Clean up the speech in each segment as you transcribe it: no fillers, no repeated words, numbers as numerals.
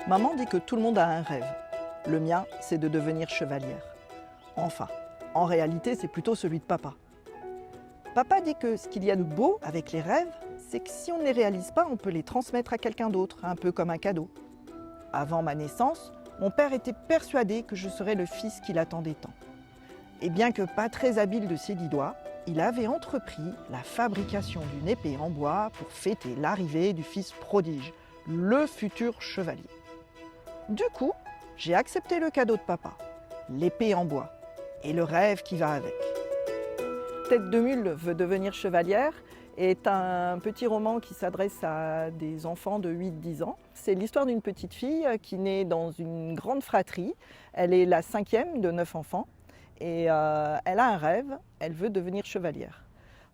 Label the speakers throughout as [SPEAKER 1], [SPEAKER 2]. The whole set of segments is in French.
[SPEAKER 1] Maman dit que tout le monde a un rêve. Le mien, c'est de devenir chevalière. Enfin, en réalité, c'est plutôt celui de papa. Papa dit que ce qu'il y a de beau avec les rêves, c'est que si on ne les réalise pas, on peut les transmettre à quelqu'un d'autre, un peu comme un cadeau. Avant ma naissance, mon père était persuadé que je serais le fils qu'il attendait tant. Et bien que pas très habile de ses 10 doigts, il avait entrepris la fabrication d'une épée en bois pour fêter l'arrivée du fils prodige, le futur chevalier. Du coup, j'ai accepté le cadeau de papa, l'épée en bois, et le rêve qui va avec. Tête de mule veut devenir chevalière est un petit roman qui s'adresse à des enfants de 8-10 ans. C'est l'histoire d'une petite fille qui naît dans une grande fratrie. Elle est la 5e de 9 enfants et elle a un rêve, elle veut devenir chevalière.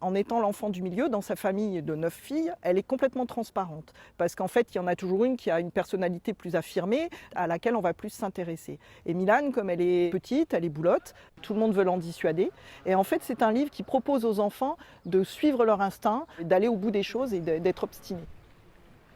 [SPEAKER 1] En étant l'enfant du milieu, dans sa famille de 9 filles, elle est complètement transparente. Parce qu'en fait, il y en a toujours une qui a une personnalité plus affirmée, à laquelle on va plus s'intéresser. Et Milan, comme elle est petite, elle est boulotte, tout le monde veut l'en dissuader. Et en fait, c'est un livre qui propose aux enfants de suivre leur instinct, d'aller au bout des choses et d'être obstinés.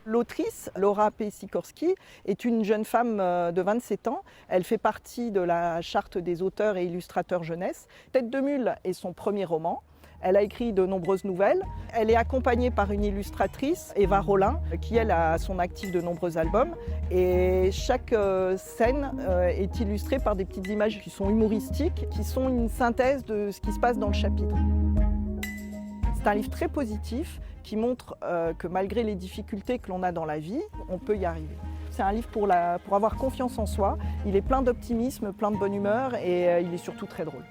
[SPEAKER 1] L'autrice, Laura P. Sikorski, est une jeune femme de 27 ans. Elle fait partie de la charte des auteurs et illustrateurs jeunesse. Tête de mule est son premier roman. Elle a écrit de nombreuses nouvelles. Elle est accompagnée par une illustratrice, Eva Rollin, qui elle a à son actif de nombreux albums. Et chaque scène est illustrée par des petites images qui sont humoristiques, qui sont une synthèse de ce qui se passe dans le chapitre. C'est un livre très positif qui montre que malgré les difficultés que l'on a dans la vie, on peut y arriver. C'est un livre pour avoir confiance en soi. Il est plein d'optimisme, plein de bonne humeur et il est surtout très drôle.